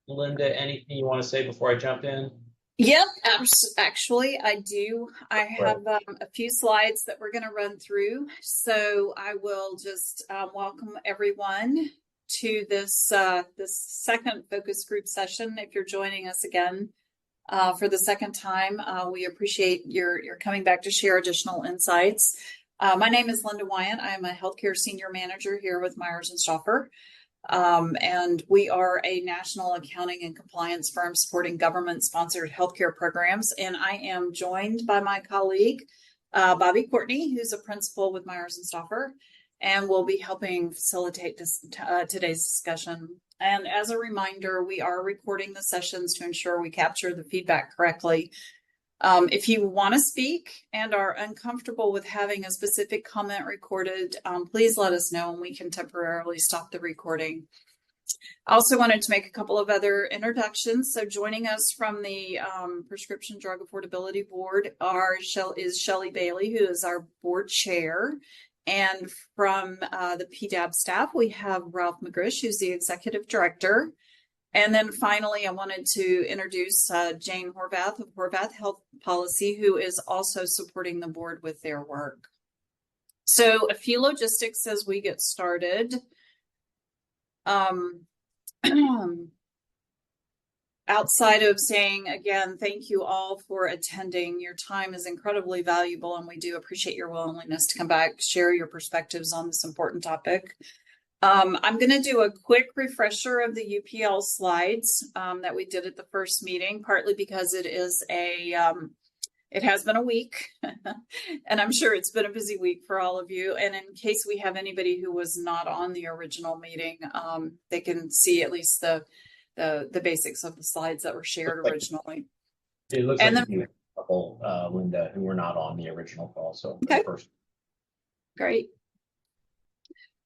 Linda, anything you want to say before I jump in? Yep, actually, I do. I Right. have a few slides that we're going to run through. So I will just welcome everyone to this second focus group session. If you're joining us again for the second time, we appreciate your coming back to share additional insights. My name is Linda Wyant. I am a healthcare senior manager here with Myers and Stauffer. And we are a national accounting and compliance firm supporting government-sponsored healthcare programs. And I am joined by my colleague, Bobby Courtney, who's a principal with Myers and Stauffer, and will be helping facilitate this today's discussion. And as a reminder, we are recording the sessions to ensure we capture the feedback correctly. If you want to speak and are uncomfortable with having a specific comment recorded, please let us know and we can temporarily stop the recording. I also wanted to make a couple of other introductions. So joining us from the Prescription Drug Affordability Board is Shelley Bailey, who is our board chair. And from the PDAB staff, we have Ralph McGrish, who's the executive director. And then finally, I wanted to introduce Jane Horvath of Horvath Health Policy, who is also supporting the board with their work. So a few logistics as we get started. Outside of saying, again, thank you all for attending. Your time is incredibly valuable, and we do appreciate your willingness to come back, share your perspectives on this important topic. I'm going to do a quick refresher of the UPL slides that we did at the first meeting, partly because it has been a week, and I'm sure it's been a busy week for all of you. And in case we have anybody who was not on the original meeting, they can see at least the basics of the slides that were shared originally. It looks like a couple, Linda, who were not on the original call. So okay, great.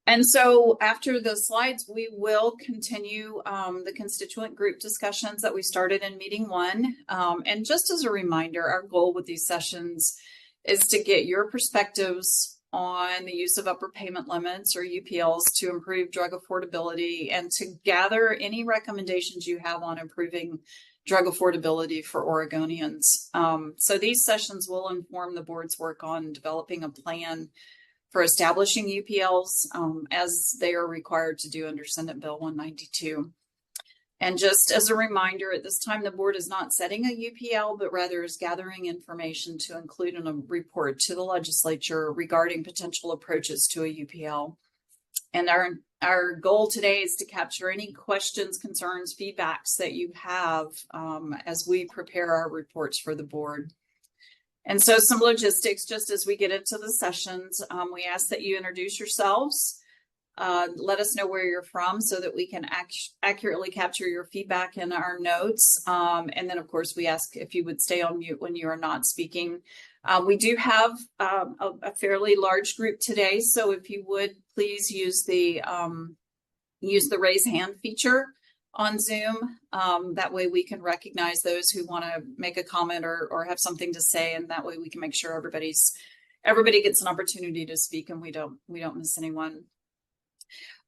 And so after the slides, we will continue the constituent group discussions that we started in meeting one. And just as a reminder, our goal with these sessions is to get your perspectives on the use of upper payment limits or UPLs to improve drug affordability and to gather any recommendations you have on improving drug affordability for Oregonians. So these sessions will inform the board's work on developing a plan for establishing UPLs as they are required to do under Senate Bill 192. And just as a reminder, at this time, the board is not setting a UPL, but rather is gathering information to include in a report to the legislature regarding potential approaches to a UPL. And our goal today is to capture any questions, concerns, feedbacks that you have as we prepare our reports for the board. And so some logistics, just as we get into the sessions, we ask that you introduce yourselves, let us know where you're from so that we can accurately capture your feedback in our notes. And then, of course, we ask if you would stay on mute when you are not speaking. We do have a fairly large group today, so if you would please use the raise hand feature on Zoom. That way we can recognize those who want to make a comment or have something to say, and that way we can make sure everybody gets an opportunity to speak and we don't miss anyone.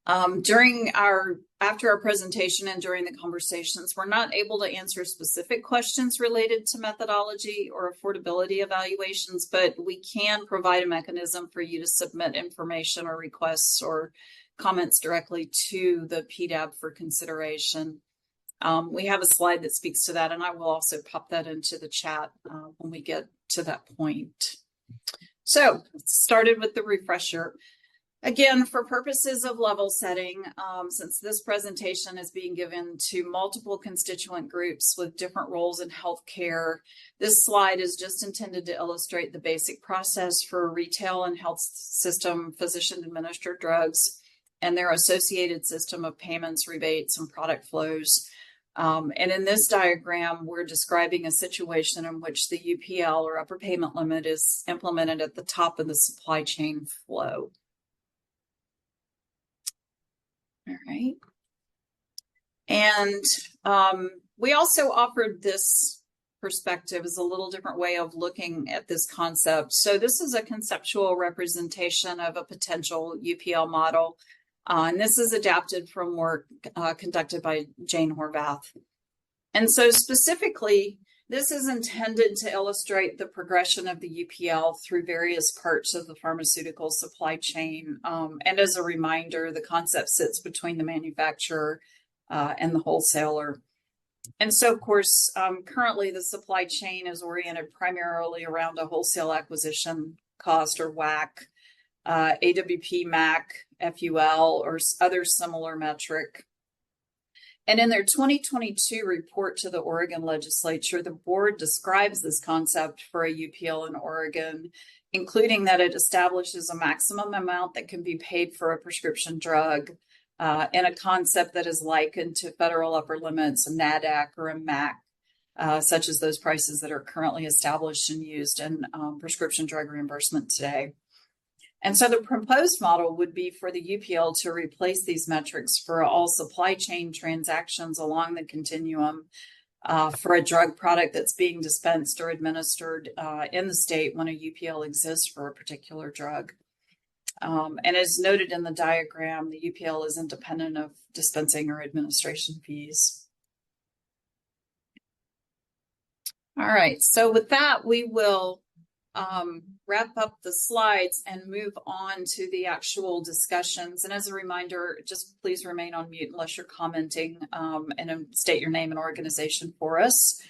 After our presentation and during the conversations, we're not able to answer specific questions related to methodology or affordability evaluations, but we can provide a mechanism for you to submit information or requests or comments directly to the PDAB for consideration. We have a slide that speaks to that, and I will also pop that into the chat when we get to that point. So, started with the refresher. Again, for purposes of level setting, since this presentation is being given to multiple constituent groups with different roles in healthcare, this slide is just intended to illustrate the basic process for retail and health system physician-administered drugs and their associated system of payments, rebates, and product flows. And in this diagram, we're describing a situation in which the UPL or upper payment limit is implemented at the top of the supply chain flow. All right. And we also offered this perspective as a little different way of looking at this concept. So this is a conceptual representation of a potential UPL model. And this is adapted from work conducted by Jane Horvath. And so specifically, this is intended to illustrate the progression of the UPL through various parts of the pharmaceutical supply chain. And as a reminder, the concept sits between the manufacturer and the wholesaler. And so, of course, currently the supply chain is oriented primarily around a wholesale acquisition cost, or WAC, AWP, MAC, FUL, or other similar metric. And in their 2022 report to the Oregon legislature, the board describes this concept for a UPL in Oregon, including that it establishes a maximum amount that can be paid for a prescription drug, and a concept that is likened to federal upper limits, a NADAC or a MAC, such as those prices that are currently established and used in prescription drug reimbursement today. And so the proposed model would be for the UPL to replace these metrics for all supply chain transactions along the continuum for a drug product that's being dispensed or administered in the state when a UPL exists for a particular drug. And as noted in the diagram, the UPL is independent of dispensing or administration fees. All right, so with that, we will wrap up the slides and move on to the actual discussions. And as a reminder, just please remain on mute unless you're commenting, and state your name and organization for us.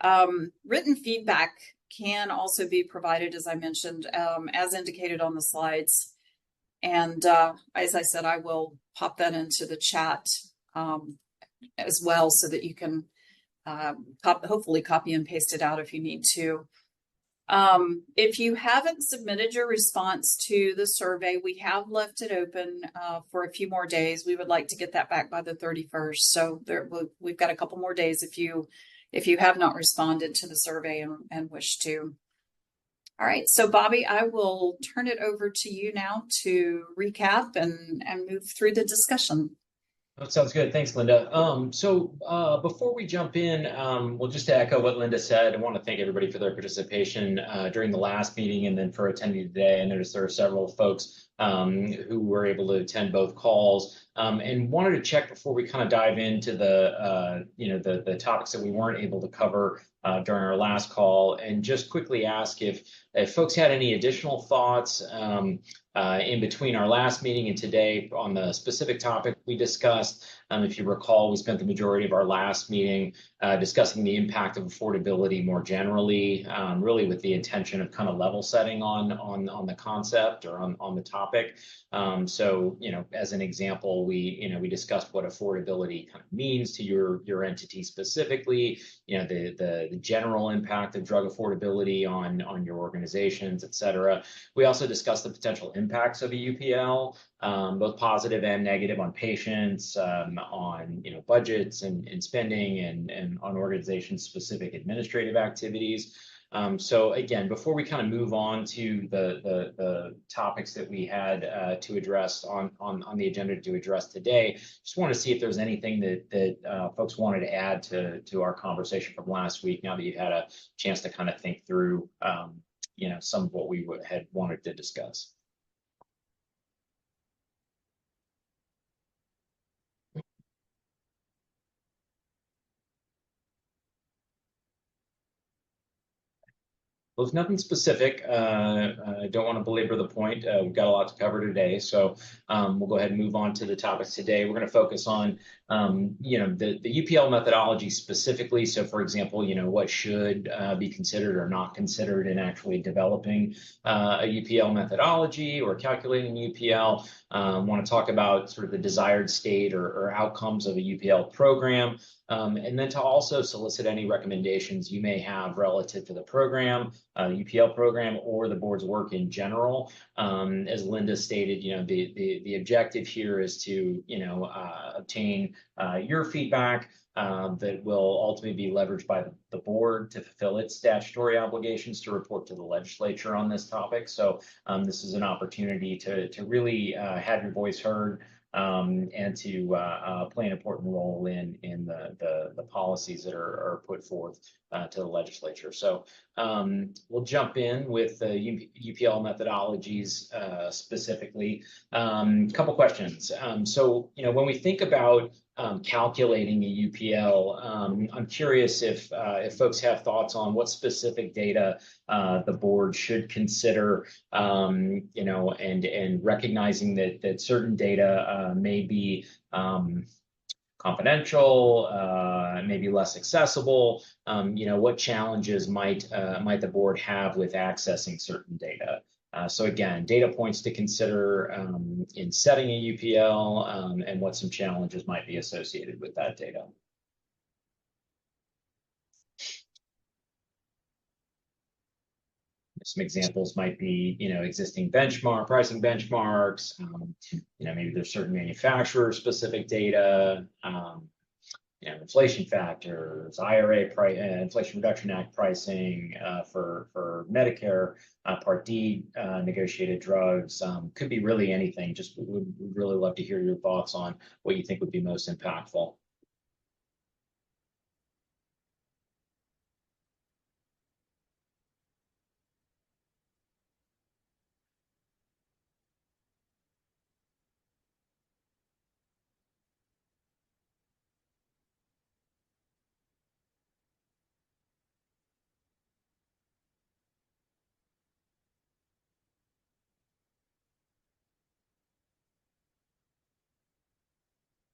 Written feedback can also be provided, as I mentioned, as indicated on the slides. And as I said, I will pop that into the chat as well so that you can hopefully copy and paste it out if you need to. If you haven't submitted your response to the survey, we have left it open for a few more days. We would like to get that back by the 31st. So we've got a couple more days if you have not responded to the survey and wish to. All right, so Bobby, I will turn it over to you now to recap and move through the discussion. That sounds good. Thanks, Linda. Before we jump in, well, just to echo what Linda said, I want to thank everybody for their participation during the last meeting and then for attending today. I noticed there are several folks who were able to attend both calls, and wanted to check before we kind of dive into the topics that we weren't able to cover during our last call, and just quickly ask if folks had any additional thoughts in between our last meeting and today on the specific topic we discussed. If you recall, we spent the majority of our last meeting discussing the impact of affordability more generally, really with the intention of kind of level setting on the concept or on the topic. So, as an example, we discussed what affordability kind of means to your entity specifically, the general impact of drug affordability on your organizations, et cetera. We also discussed the potential impacts of a UPL, both positive and negative, on patients, on budgets and spending, and on organization specific administrative activities. So again, before we kind of move on to the topics that we had to address on the agenda to address today, just want to see if there's anything that folks wanted to add to our conversation from last week, now that you've had a chance to kind of think through some of what we had wanted to discuss. Well, if nothing specific, I don't want to belabor the point. We've got a lot to cover today, so we'll go ahead and move on to the topics today. We're going to focus on, the UPL methodology specifically. So, for example, what should be considered or not considered in actually developing a UPL methodology or calculating UPL. Want to talk about sort of the desired state or outcomes of a UPL program. And then to also solicit any recommendations you may have relative to the program, the UPL program, or the board's work in general. As Linda stated, the objective here is to obtain your feedback that will ultimately be leveraged by the board to fulfill its statutory obligations to report to the legislature on this topic. So this is an opportunity to really have your voice heard, and to play an important role in the policies that are put forth to the legislature. So we'll jump in with the UPL methodologies specifically. Couple questions. So, when we think about calculating a UPL, I'm curious if folks have thoughts on what specific data the board should consider, and recognizing that certain data may be confidential, maybe less accessible. What challenges might the board have with accessing certain data? So again, data points to consider in setting a UPL, and what some challenges might be associated with that data. Some examples might be, existing pricing benchmarks. Maybe there's certain manufacturer-specific data. Inflation factors, IRA Inflation Reduction Act pricing for Medicare Part D negotiated drugs. Could be really anything. Just would really love to hear your thoughts on what you think would be most impactful.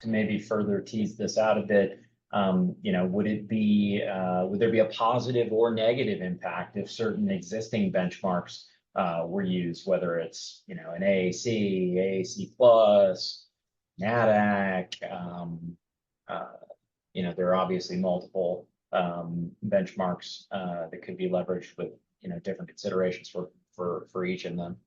To maybe further tease this out a bit, would there be a positive or negative impact if certain existing benchmarks were used, whether it's an AAC, AAC plus, NADAC? There are obviously multiple benchmarks that could be leveraged with different considerations for each of them.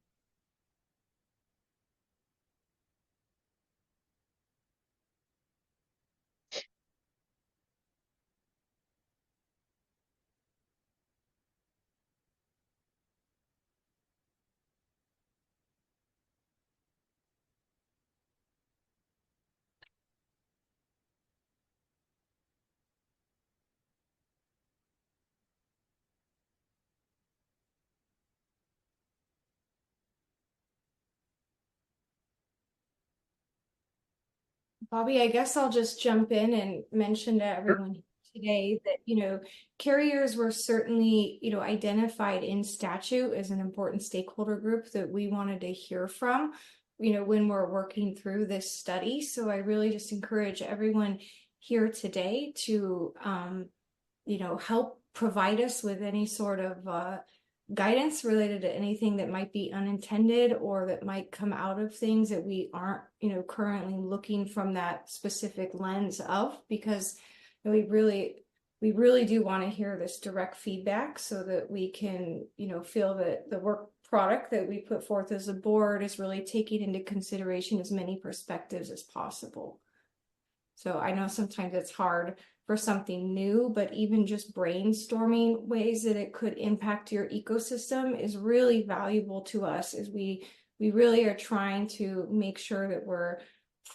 Bobby, I guess I'll just jump in and mention to everyone today that, carriers were certainly, identified in statute as an important stakeholder group that we wanted to hear from, when we're working through this study. So I really just encourage everyone here today to, help provide us with any sort of guidance related to anything that might be unintended or that might come out of things that we aren't, currently looking from that specific lens of, because we really do want to hear this direct feedback so that we can, feel that the work product that we put forth as a board is really taking into consideration as many perspectives as possible. So I know sometimes it's hard for something new, but even just brainstorming ways that it could impact your ecosystem is really valuable to us, as we really are trying to make sure that we're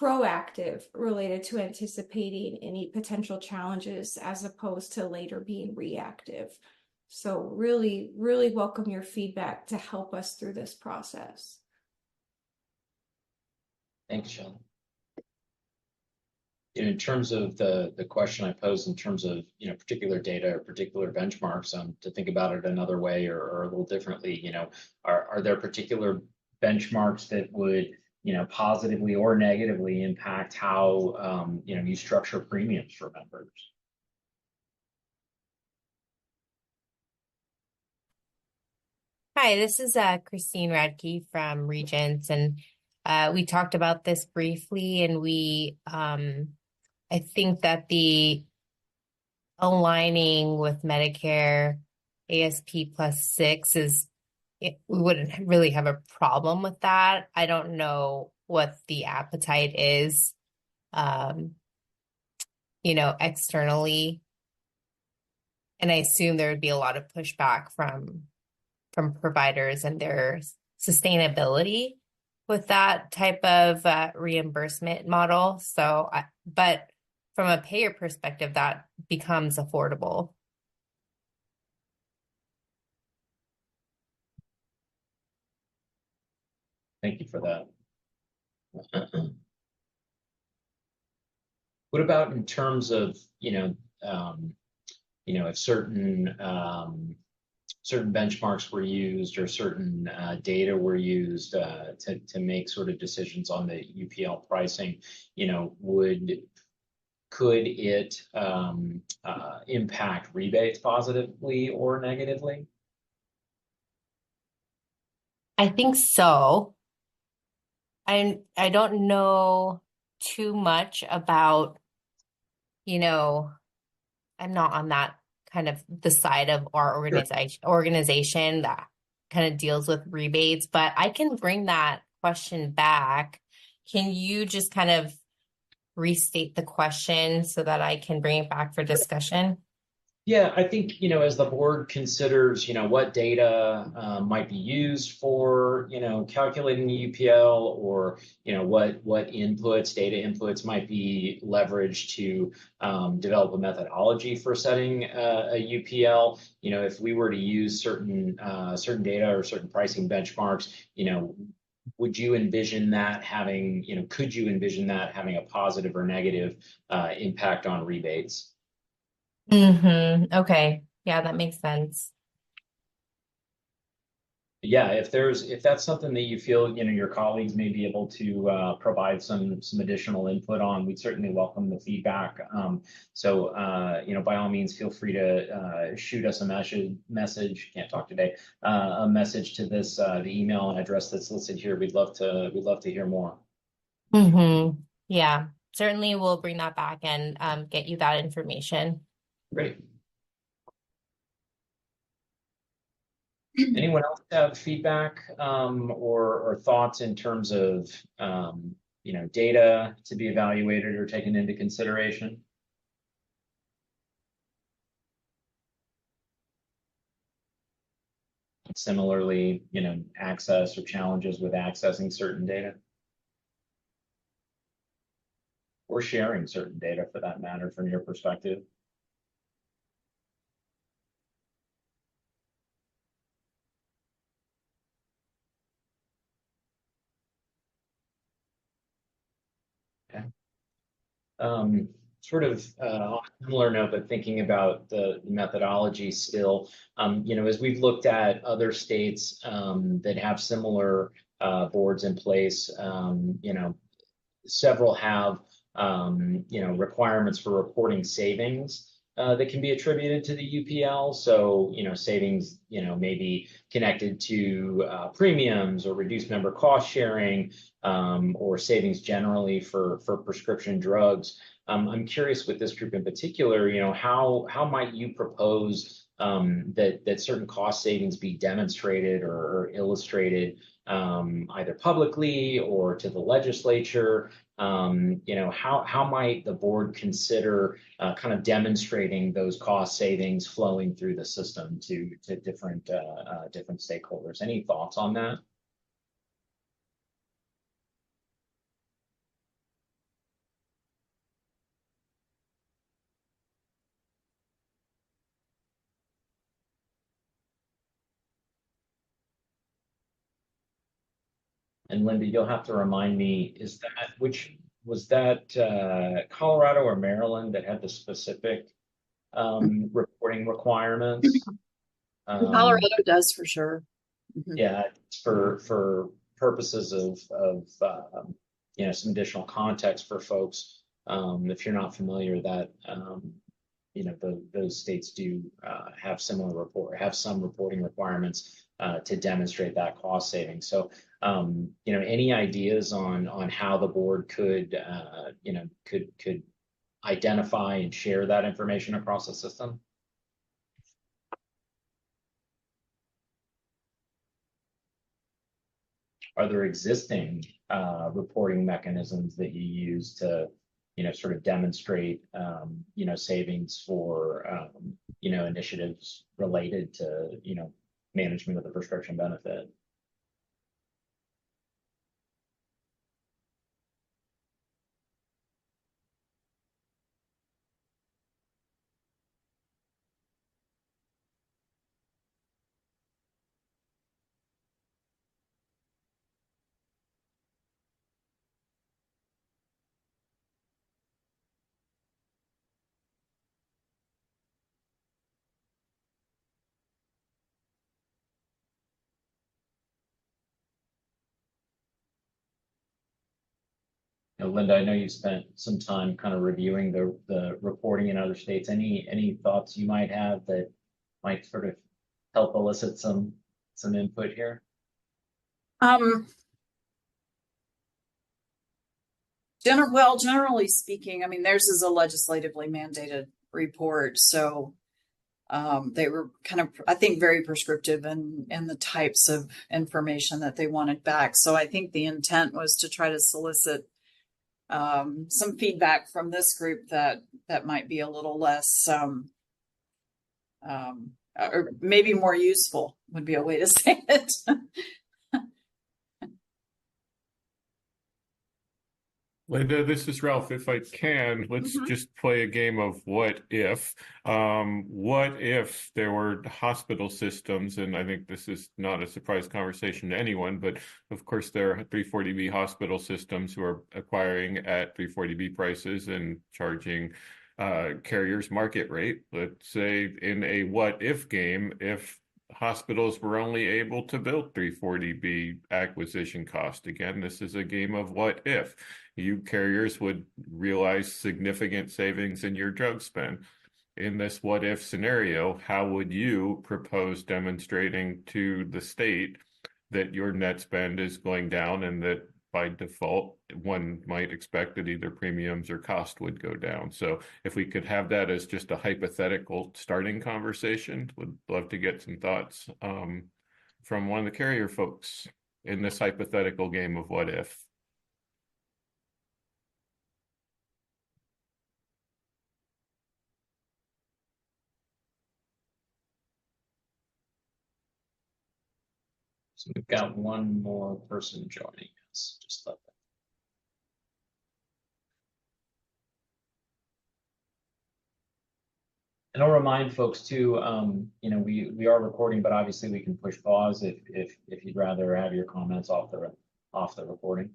proactive related to anticipating any potential challenges as opposed to later being reactive. So really, really welcome your feedback to help us through this process. Thanks, Shelly. In terms of the question I posed in terms of particular data or particular benchmarks, to think about it another way or a little differently, are there particular benchmarks that would positively or negatively impact how you structure premiums for members? Hi, this is Christine Radke from Regents, and we talked about this briefly, and we I think that the aligning with Medicare ASP plus 6 we wouldn't really have a problem with that. I don't know what the appetite is, externally. And I assume there would be a lot of pushback from providers and their sustainability with that type of reimbursement model. So, but from a payer perspective, that becomes affordable. Thank you for that. What about in terms of, if certain benchmarks were used or certain data were used to make sort of decisions on the UPL pricing, could it impact rebates positively or negatively? I think so. I don't know too much about, I'm not on that kind of the side of our organization that kind of deals with rebates, but I can bring that question back. Can you just kind of restate the question so that I can bring it back for discussion? Yeah, I think, as the board considers, what data might be used for, calculating the UPL, or, what data inputs might be leveraged to develop a methodology for setting a UPL. If we were to use certain data or certain pricing benchmarks, would you envision that having, could you envision that having a positive or negative impact on rebates? Okay. Yeah, that makes sense. Yeah, if that's something that you feel, your colleagues may be able to provide some additional input on, we'd certainly welcome the feedback. So by all means, feel free to shoot us a message. Can't talk today. A message to this the email address that's listed here. We'd love to hear more. Yeah, certainly we'll bring that back and get you that information. Great. Anyone else have feedback or thoughts in terms of data to be evaluated or taken into consideration? Similarly, access or challenges with accessing certain data, or sharing certain data for that matter from your perspective. Okay. Sort of similar note, but thinking about the methodology still, as we've looked at other states that have similar boards in place, several have, requirements for reporting savings that can be attributed to the UPL. So, savings, may be connected to premiums or reduced member cost sharing, or savings generally for prescription drugs. I'm curious with this group in particular, how might you propose that certain cost savings be demonstrated or illustrated, either publicly or to the legislature? How might the board consider kind of demonstrating those cost savings flowing through the system to different stakeholders? Any thoughts on that? And Linda, you'll have to remind me, was that Colorado or Maryland that had the specific reporting requirements? Colorado does for sure. Yeah, for purposes of some additional context for folks, if you're not familiar, that those states do have some reporting requirements to demonstrate that cost saving. So any ideas on how the board could identify and share that information across the system? Are there existing reporting mechanisms that you use to, sort of demonstrate, savings for, initiatives related to, management of the prescription benefit? Linda, I know you spent some time kind of reviewing the reporting in other states. Any thoughts you might have that might sort of help elicit some input here? Generally speaking, I mean, theirs is a legislatively mandated report, so they were kind of, I think, very prescriptive in the types of information that they wanted back. So I think the intent was to try to solicit some feedback from this group that might be a little less, or maybe more useful would be a way to say it. Linda, this is Ralph. If I can, let's just play a game of what if. What if there were hospital systems, and I think this is not a surprise conversation to anyone, but of course there are 340B hospital systems who are acquiring at 340B prices and charging carriers market rate. Let's say in a what if game, if hospitals were only able to build 340B acquisition cost. Again, this is a game of what if. You carriers would realize significant savings in your drug spend. In this what if scenario, how would you propose demonstrating to the state that your net spend is going down and that by default, one might expect that either premiums or cost would go down? So if we could have that as just a hypothetical starting conversation, would love to get some thoughts from one of the carrier folks in this hypothetical game of what if. So we've got one more person joining us. Just let them. And I'll remind folks too, we are recording, but obviously we can push pause if you'd rather have your comments off the recording.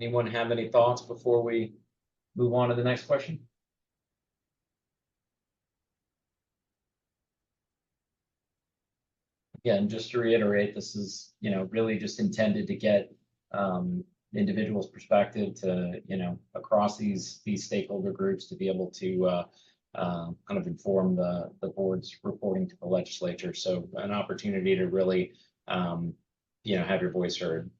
Anyone have any thoughts before we move on to the next question? Again, just to reiterate, this is, really just intended to get individuals' perspective to, across these stakeholder groups to be able to kind of inform the board's reporting to the legislature. So an opportunity to really, have your voice heard.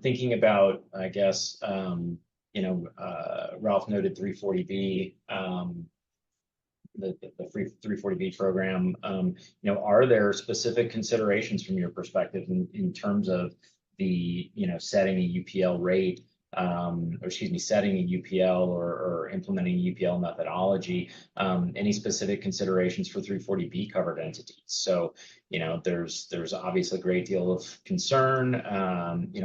Thinking about, I guess, Ralph noted 340B, the free 340B program. Are there specific considerations from your perspective in terms of the, setting a UPL rate, setting a UPL or implementing a UPL methodology? Any specific considerations for 340B covered entities? So, there's obviously a great deal of concern,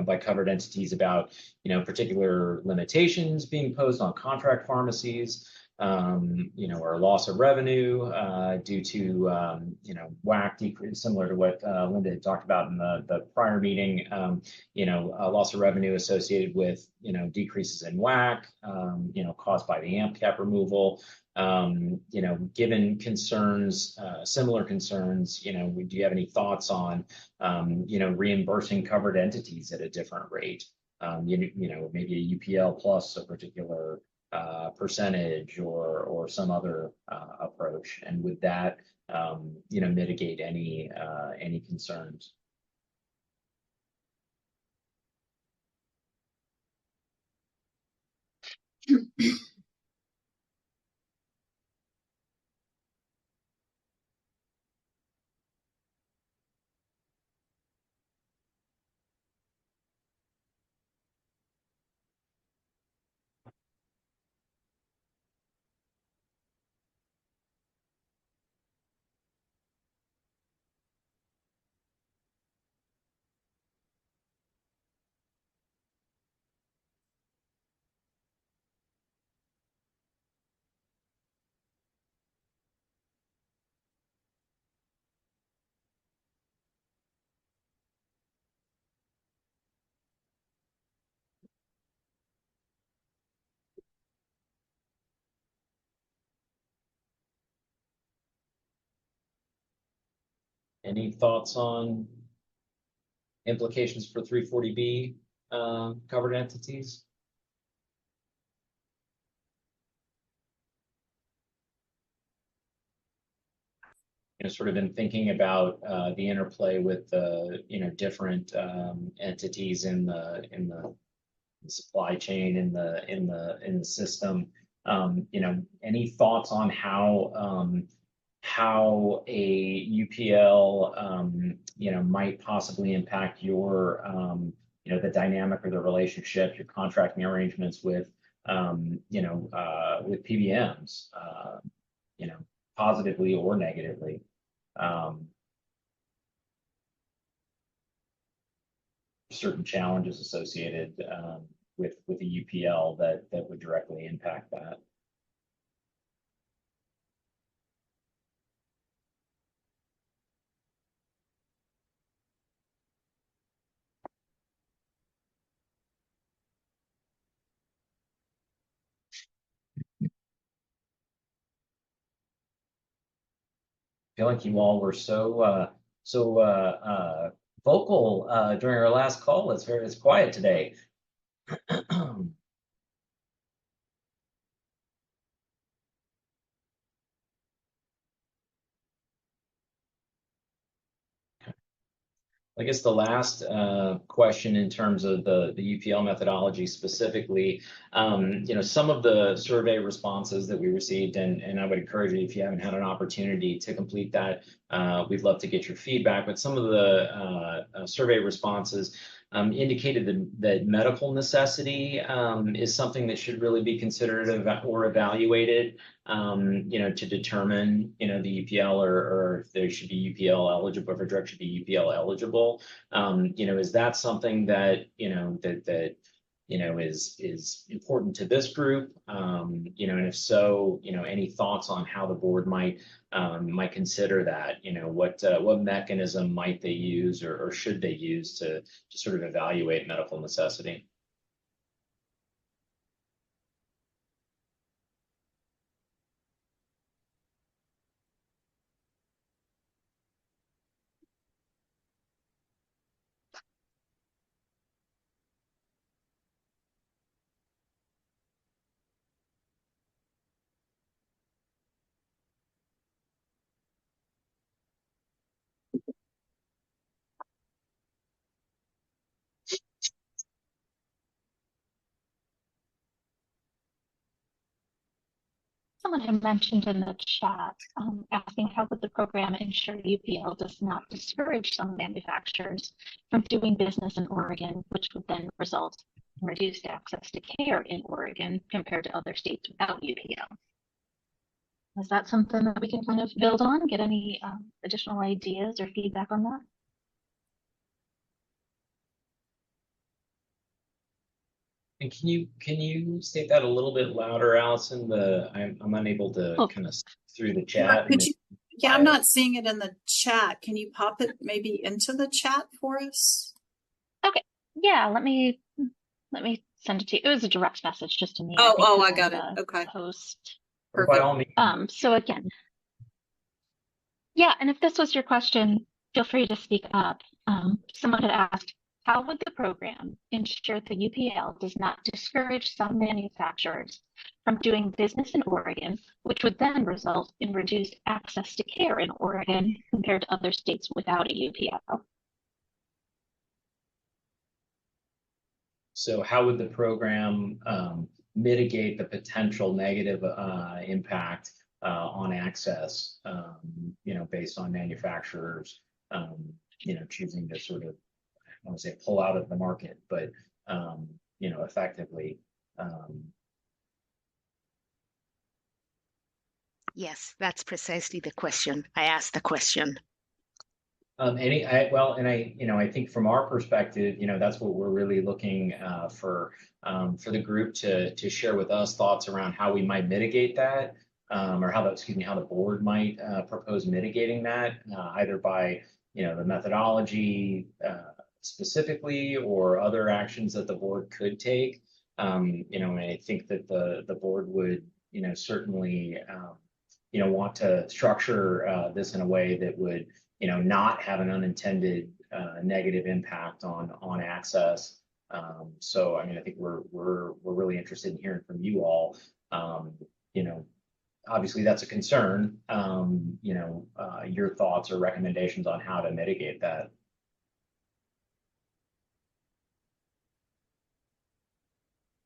by covered entities about, particular limitations being posed on contract pharmacies, or loss of revenue due to, WAC decrease, similar to what Linda had talked about in the prior meeting, a loss of revenue associated with, decreases in WAC, caused by the AMP cap removal. Given concerns, similar concerns, do you have any thoughts on, reimbursing covered entities at a different rate? Maybe a UPL plus a particular percentage or some other approach, and would that mitigate any concerns? Any thoughts on implications for 340B covered entities? Sort of been thinking about the interplay with the different entities in the supply chain in the system. Any thoughts on how a UPL might possibly impact your the dynamic or the relationship, your contracting arrangements with with PBMs, positively or negatively. Certain challenges associated with a UPL that would directly impact that. I feel like you all were so vocal during our last call. It's quiet today. I guess the last question in terms of the UPL methodology specifically, some of the survey responses that we received, and I would encourage you, if you haven't had an opportunity to complete that, we'd love to get your feedback. But some of the survey responses indicated that medical necessity is something that should really be considered or evaluated, to determine, the UPL or if there should be UPL eligible, if a drug should be UPL eligible. Is that something that, is important to this group? And if so, any thoughts on how the board might consider that? What mechanism might they use or should they use to sort of evaluate medical necessity? Someone had mentioned in the chat asking how would the program ensure UPL does not discourage some manufacturers from doing business in Oregon, which would then result in reduced access to care in Oregon compared to other states without UPL. Is that something that we can kind of build on? Get any additional ideas or feedback on that? And can you state that a little bit louder, Allison? I'm unable to kind of through the chat. Yeah, I'm not seeing it in the chat. Can you pop it maybe into the chat for us? Okay. Yeah, let me send it to you. It was a direct message just to me. I got it. Okay. Post. By all means. So again, yeah, and if this was your question, feel free to speak up. Someone had asked, how would the program ensure the UPL does not discourage some manufacturers from doing business in Oregon, which would then result in reduced access to care in Oregon compared to other states without a UPL? So how would the program mitigate the potential negative impact on access, based on manufacturers, choosing to sort of, I don't want to say pull out of the market, but, effectively. Yes, that's precisely the question. I asked the question. I think from our perspective, that's what we're really looking for the group to share with us thoughts around how we might mitigate that, or how the board might propose mitigating that, either by the methodology specifically or other actions that the board could take. I think that the board would certainly want to structure this in a way that would not have an unintended negative impact on access. So, I mean, I think we're really interested in hearing from you all. Obviously that's a concern. Your thoughts or recommendations on how to mitigate that.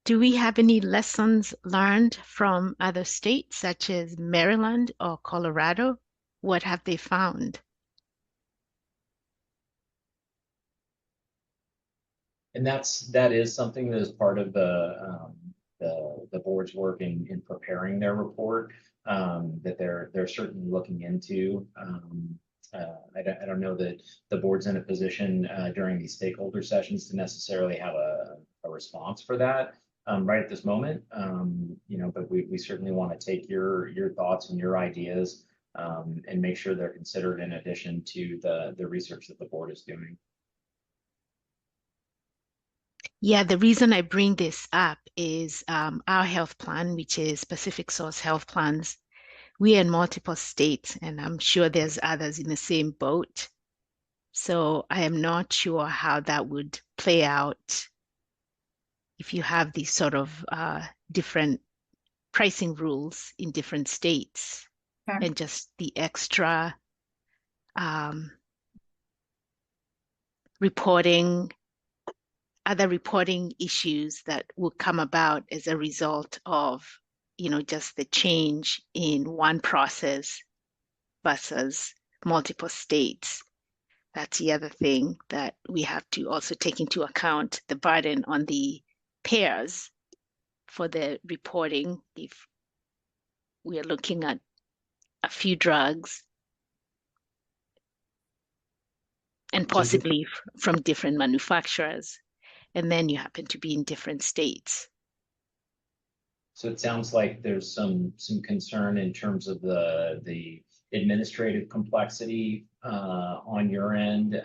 Do we have any lessons learned from other states such as Maryland or Colorado? What have they found? And that is something that is part of the board's work in preparing their report, that they're certainly looking into. I don't know that the board's in a position during these stakeholder sessions to necessarily have a response for that right at this moment. But we certainly want to take your thoughts and your ideas and make sure they're considered in addition to the research that the board is doing. Yeah, the reason I bring this up is our health plan, which is Pacific Source Health Plans. We are in multiple states, and I'm sure there's others in the same boat. So I am not sure how that would play out if you have these sort of different pricing rules in different states, and just the extra other reporting issues that will come about as a result of, just the change in one process versus multiple states. That's the other thing that we have to also take into account, the burden on the payers for the reporting. If we are looking at a few drugs and possibly from different manufacturers, and then you happen to be in different states. So it sounds like there's some concern in terms of the administrative complexity on your end,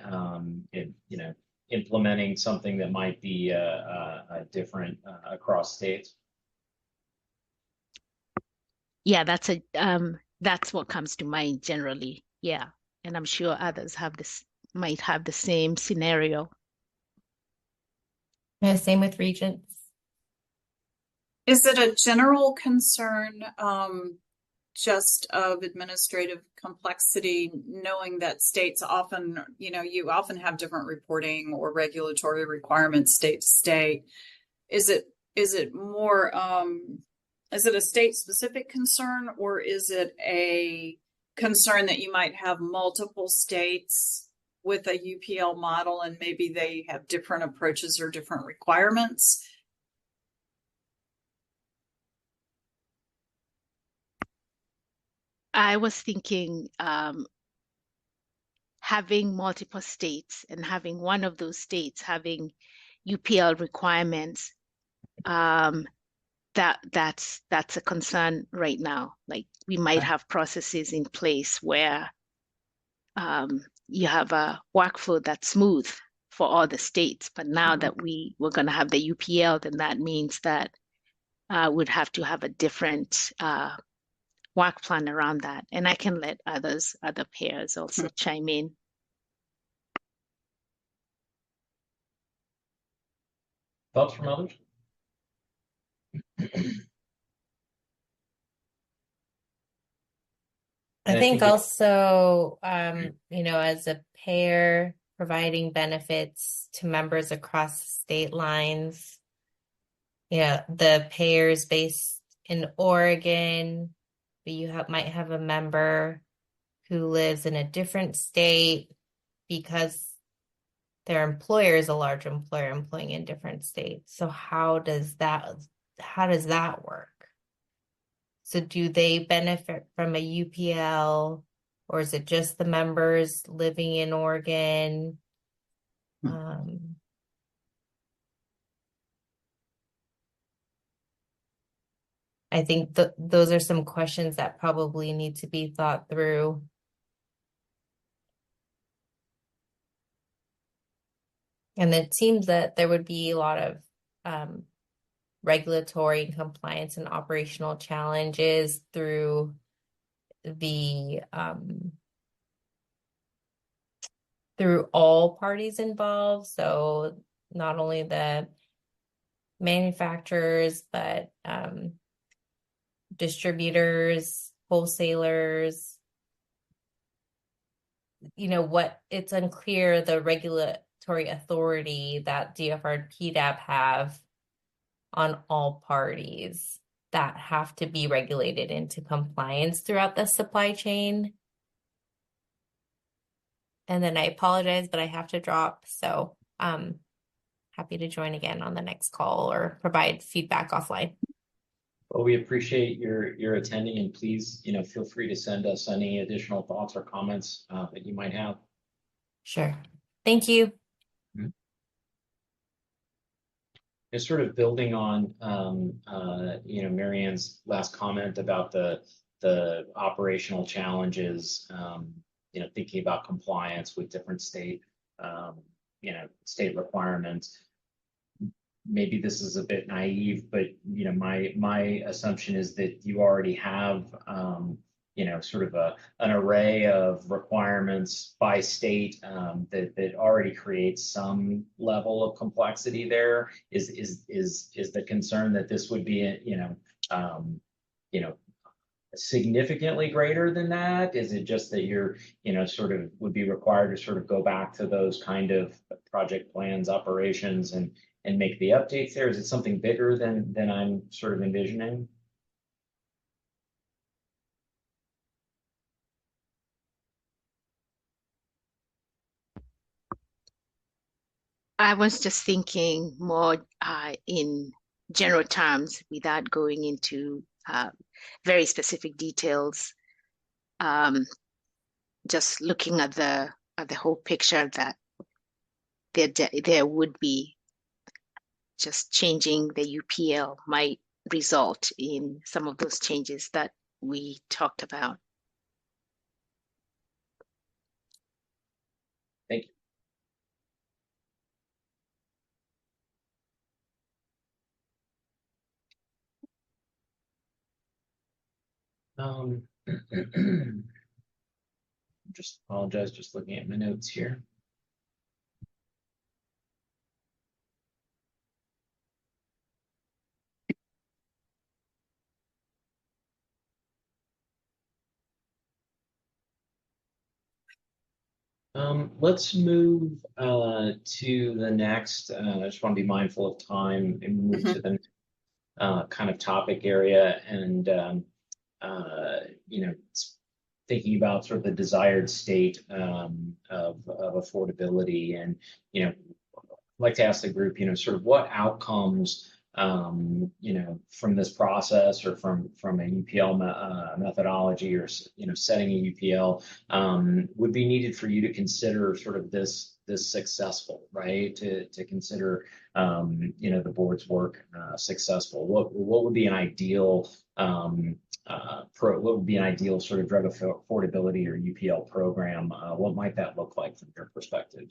implementing something that might be different across states. Yeah, that's what comes to mind generally. Yeah, and I'm sure others might have the same scenario. Yeah, same with regents. Is it a general concern just of administrative complexity, knowing that states often, you often have different reporting or regulatory requirements state to state? Is it more, is it a state specific concern, or is it a concern that you might have multiple states with a UPL model and maybe they have different approaches or different requirements? I was thinking having multiple states and having one of those states having UPL requirements, that's a concern right now. Like, we might have processes in place where you have a workflow that's smooth for all the states, but now that we're going to have the UPL, then that means that we'd have to have a different work plan around that. And I can let other pairs also chime in. Thoughts from others? I think also, as a payer providing benefits to members across state lines, the payers based in Oregon, but you might have a member who lives in a different state because their employer is a large employer employing in different states. So how does that work? So do they benefit from a UPL, or is it just the members living in Oregon? I think those are some questions that probably need to be thought through. And it seems that there would be a lot of regulatory and compliance and operational challenges through the through all parties involved. So not only the manufacturers, but distributors, wholesalers. It's unclear the regulatory authority that DFR and PDAB have on all parties that have to be regulated into compliance throughout the supply chain. And then I apologize, but I have to drop. So happy to join again on the next call or provide feedback offline. Well, we appreciate your attending, and please, feel free to send us any additional thoughts or comments that you might have. Sure. Thank you. Just sort of building on, Marianne's last comment about the operational challenges, thinking about compliance with different state requirements. Maybe this is a bit naive, but my assumption is that you already have sort of an array of requirements by state that already creates some level of complexity there. Is the concern that this would be significantly greater than that? Is it just that you're sort of would be required to sort of go back to those kind of project plans, operations, and make the updates there? Is it something bigger than I'm sort of envisioning? I was just thinking more in general terms without going into very specific details. Just looking at the whole picture, that there would be just changing the UPL might result in some of those changes that we talked about. Thank you. Just apologize, just looking at my notes here. Let's move to the next. I just want to be mindful of time and move to the kind of topic area, and thinking about sort of the desired state of affordability. And I'd like to ask the group, sort of what outcomes from this process, or from a UPL methodology, or setting a UPL would be needed for you to consider sort of this successful, right? To consider the board's work successful. What would be an ideal what would be an ideal sort of drug affordability or UPL program? What might that look like from your perspective?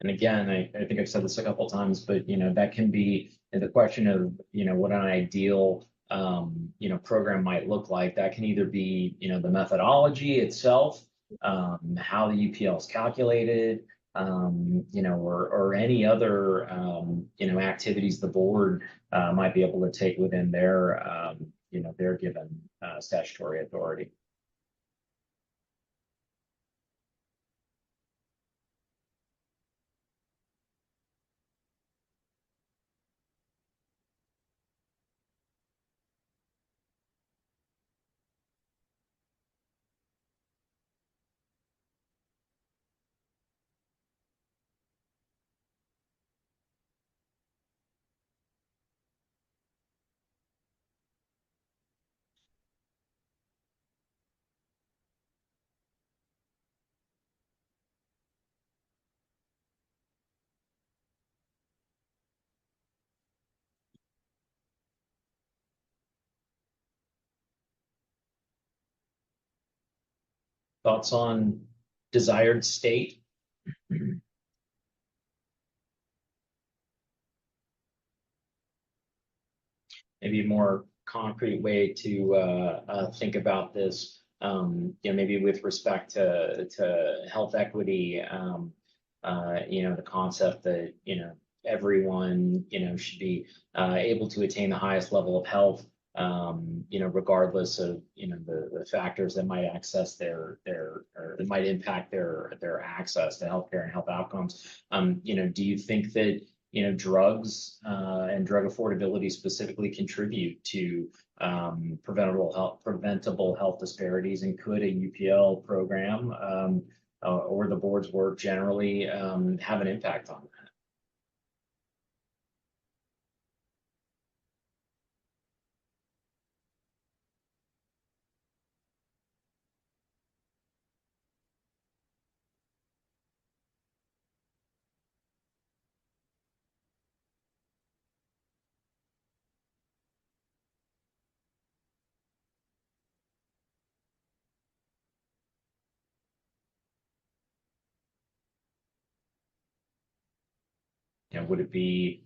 And again, I think I've said this a couple of times, but that can be the question of what an ideal program might look like. That can either be the methodology itself, how the UPL is calculated, or any other activities the board might be able to take within their their given statutory authority. thoughts on desired state? Maybe a more concrete way to think about this, maybe with respect to health equity, the concept that, everyone, should be able to attain the highest level of health, regardless of, the factors that might or that might impact their access to healthcare and health outcomes. Do you think that, drugs and drug affordability specifically contribute to preventable health disparities, and could a UPL program or the board's work generally have an impact on that? Would it be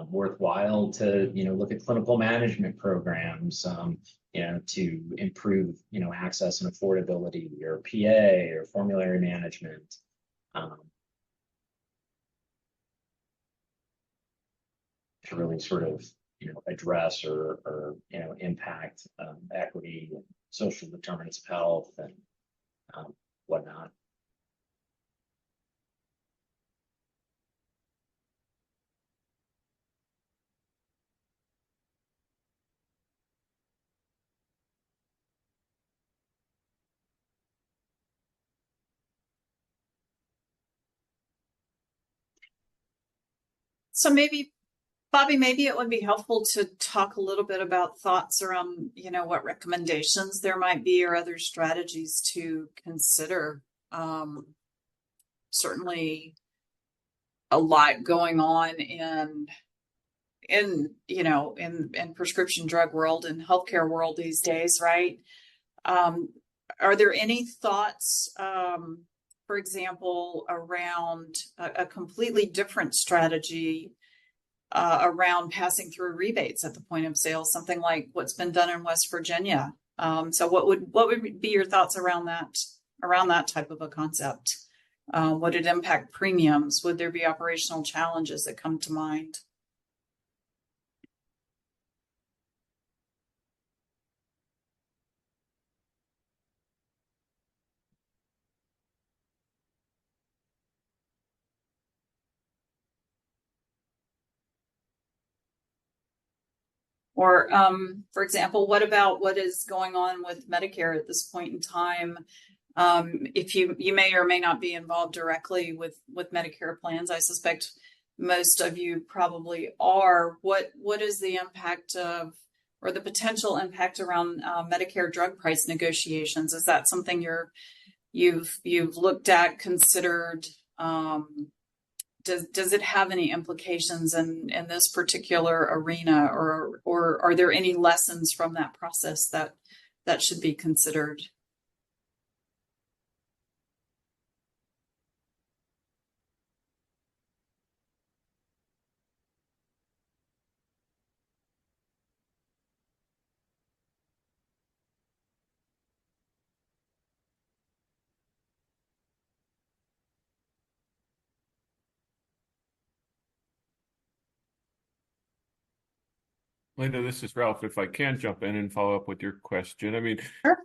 worthwhile to look at clinical management programs to improve access and affordability, or PA or formulary management, to really sort of address or impact equity and social determinants of health and whatnot? So maybe, Bobby, maybe it would be helpful to talk a little bit about thoughts around, what recommendations there might be or other strategies to consider. Certainly a lot going on in prescription drug world and healthcare world these days, right? Are there any thoughts, for example, around a completely different strategy around passing through rebates at the point of sale, something like what's been done in West Virginia? So what would be your thoughts around that type of a concept? Would it impact premiums? Would there be operational challenges that come to mind? Or, for example, what about what is going on with Medicare at this point in time? If you may or may not be involved directly with Medicare plans, I suspect most of you probably are. What is the impact of, or the potential impact around Medicare drug price negotiations? Is that something you've looked at, considered? Does it have any implications in this particular arena, or are there any lessons from that process that should be considered? Linda, this is Ralph. If I can jump in and follow up with your question. I mean, Sure.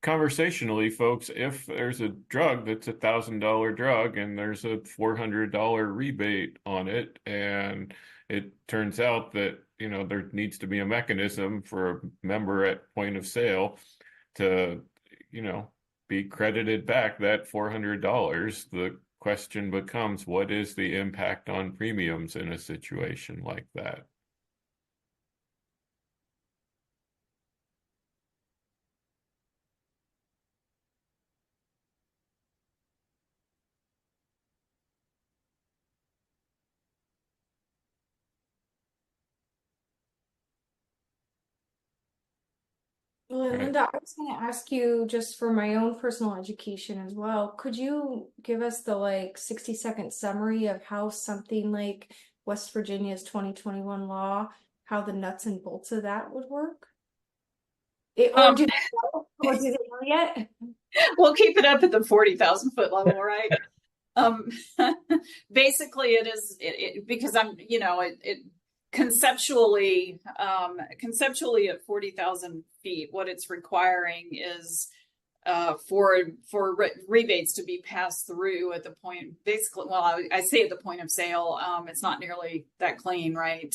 Conversationally, folks, if there's a drug that's $1,000 drug and there's a $400 rebate on it, and it turns out that, there needs to be a mechanism for a member at point of sale to, be credited back that $400, the question becomes, what is the impact on premiums in a situation like that? Well, Right. Linda, I was going to ask you just for my own personal education as well. Could you give us the like 60-second summary of how something like West Virginia's 2021 law, how the nuts and bolts of that would work? Or do they know? Or do they know yet? We'll keep it up at the 40,000 foot level, right? Basically it is because I'm, it conceptually at 40,000 feet, what it's requiring is for rebates to be passed through at the point, basically, well, I say at the point of sale, it's not nearly that clean, right?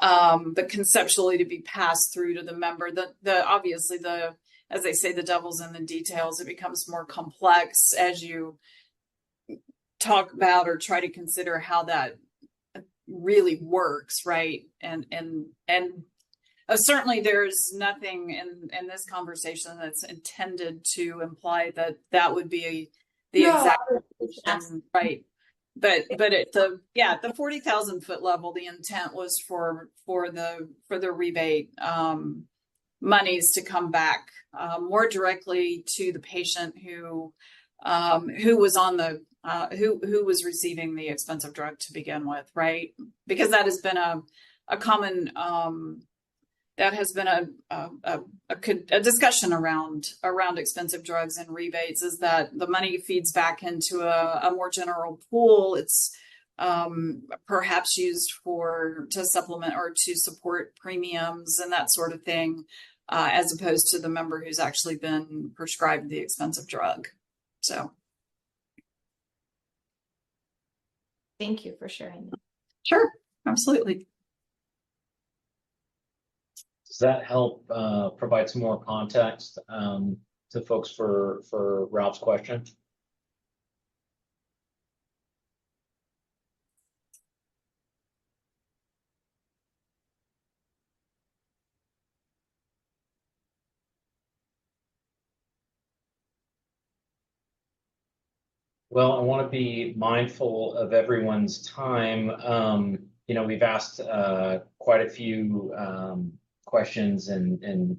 But conceptually to be passed through to the member, obviously as they say, the devil's in the details. It becomes more complex as you talk about or try to consider how that really works, right? And certainly there's nothing in this conversation that's intended to imply that would be the exact solution, right? But at the 40,000 foot level, the intent was for the rebate monies to come back more directly to the patient who was on the who was receiving the expensive drug to begin with, right? Because that has been a common that has been a discussion around expensive drugs and rebates, is that the money feeds back into a more general pool. It's perhaps used to supplement or to support premiums and that sort of thing, as opposed to the member who's actually been prescribed the expensive drug. So. Thank you for sharing that. Sure, absolutely. Does that help provide some more context to folks for Ralph's question? Well, I want to be mindful of everyone's time. We've asked quite a few questions and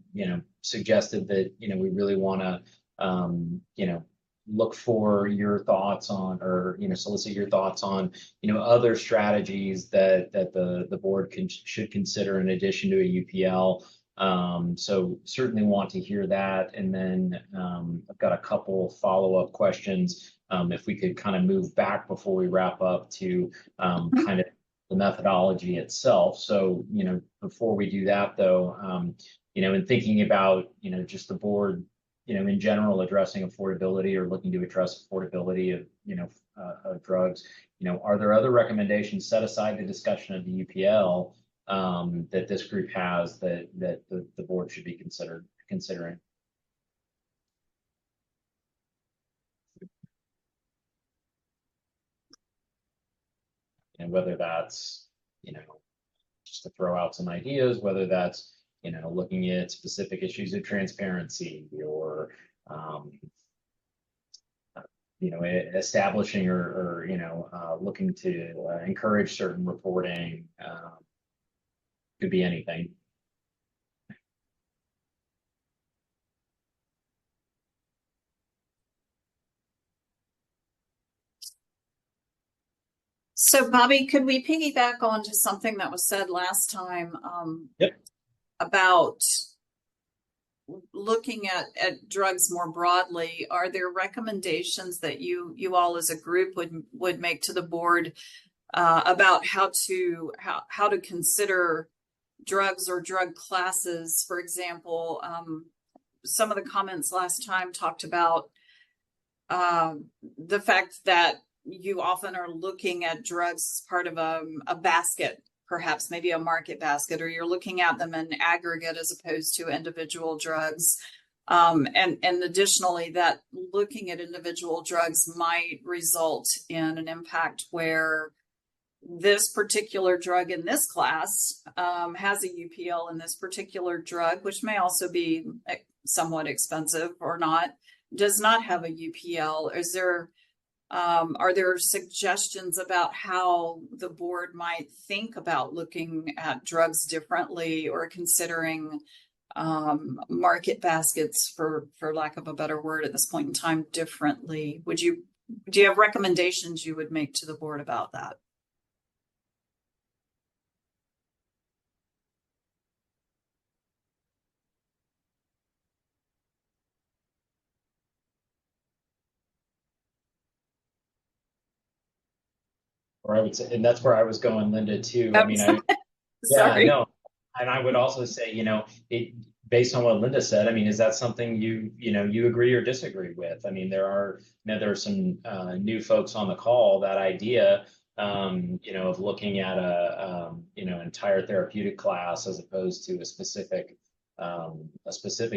suggested that we really want to look for your thoughts on, or solicit your thoughts on other strategies that the board should consider in addition to a UPL. So certainly want to hear that. And then I've got a couple follow-up questions. If we could kind of move back before we wrap up to kind of the methodology itself. So, before we do that though, in thinking about, just the board, in general addressing affordability or looking to address affordability of drugs, are there other recommendations set aside the discussion of the UPL that this group has that the board should be considering? And whether that's, just to throw out some ideas, whether that's, looking at specific issues of transparency or, establishing or looking to encourage certain reporting, could be anything. So, Bobby, could we piggyback on to something that was said last time about looking at drugs more broadly? Are there recommendations that you all as a group would make to the board about how to consider drugs or drug classes? For example, some of the comments last time talked about the fact that you often are looking at drugs as part of a basket, perhaps maybe a market basket, or you're looking at them in aggregate as opposed to individual drugs. And additionally, that looking at individual drugs might result in an impact where this particular drug in this class has a UPL, and this particular drug, which may also be somewhat expensive or not, does not have a UPL. Are there suggestions about how the board might think about looking at drugs differently or considering market baskets, for lack of a better word at this point in time, differently. Do you have recommendations you would make to the board about that? Or I would say, and that's where I was going, Linda, too. I mean, yeah, Sorry. no. And I would also say, based on what Linda said, I mean, is that something you agree or disagree with? I mean, there are some new folks on the call. That idea, of looking at entire therapeutic class as opposed to a specific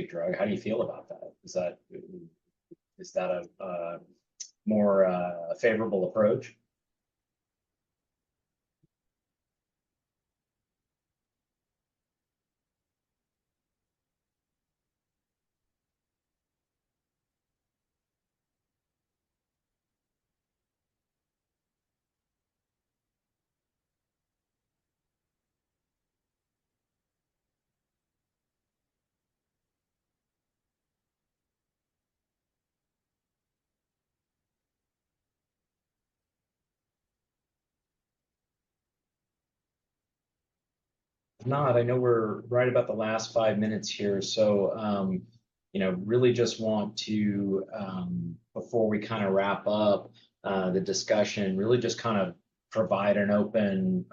drug. How do you feel about that? Is that a more favorable approach? Not. I know we're right about the last 5 minutes here, so really just want to, before we kind of wrap up the discussion, really just kind of provide an open,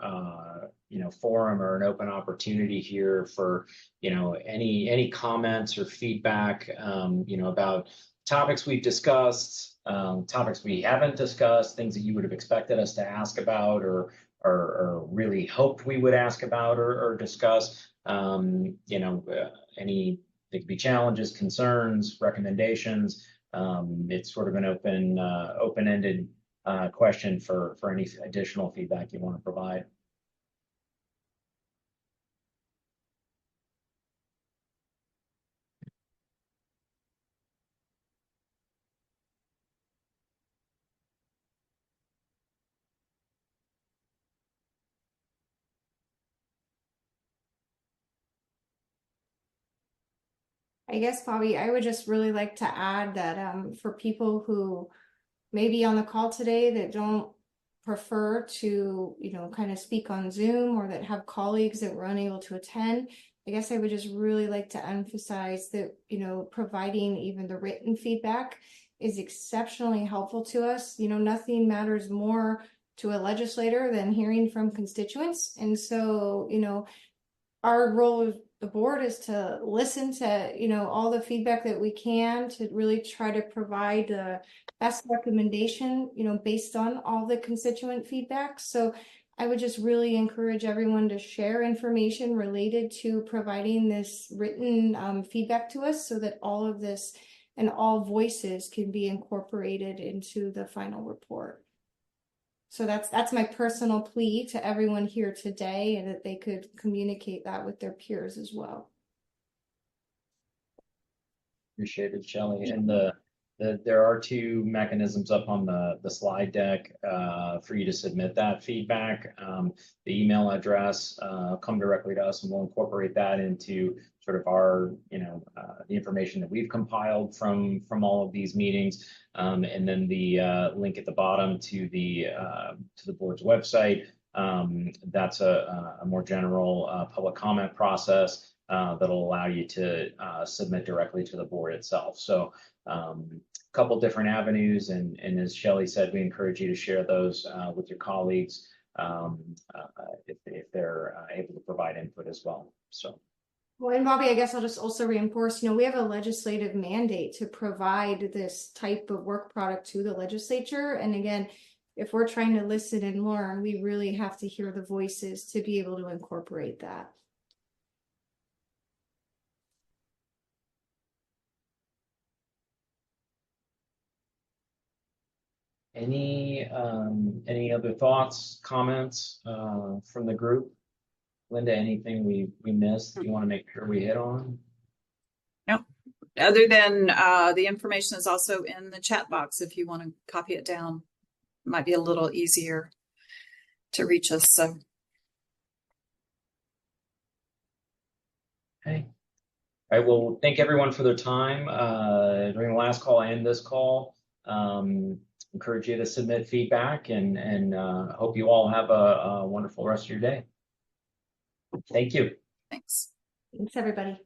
forum or an open opportunity here for, any comments or feedback, about topics we've discussed, topics we haven't discussed, things that you would have expected us to ask about, or really hoped we would ask about or discuss. Any, they could be challenges, concerns, recommendations. It's sort of an open-ended question for any additional feedback you want to provide. I guess, Bobby, I would just really like to add that for people who may be on the call today that don't prefer to, kind of speak on Zoom, or that have colleagues that were unable to attend, I guess I would just really like to emphasize that, providing even the written feedback is exceptionally helpful to us. Nothing matters more to a legislator than hearing from constituents. And so, our role of the board is to listen to, all the feedback that we can, to really try to provide the best recommendation, based on all the constituent feedback. So I would just really encourage everyone to share information related to providing this written feedback to us, so that all of this and all voices can be incorporated into the final report. So that's my personal plea to everyone here today, and that they could communicate that with their peers as well. Appreciate it, Shelley. And there are two mechanisms up on the slide deck for you to submit that feedback. The email address, come directly to us, and we'll incorporate that into sort of our, the information that we've compiled from all of these meetings. And then the link at the bottom to the board's website. That's a more general public comment process that'll allow you to submit directly to the board itself. So a couple different avenues, and as Shelley said, we encourage you to share those with your colleagues if they're able to provide input as well. So. Well, and Bobby, I guess I'll just also reinforce, we have a legislative mandate to provide this type of work product to the legislature. And again, if we're trying to listen and learn, we really have to hear the voices to be able to incorporate that. Any other thoughts, comments from the group? Linda, anything we missed you want to make sure we hit on? No, other than the information is also in the chat box if you want to copy it down. It might be a little easier to reach us. So. Okay. All right, well, thank everyone for their time during the last call and this call. Encourage you to submit feedback, and hope you all have a wonderful rest of your day. Thank you. Thanks. Thanks, everybody.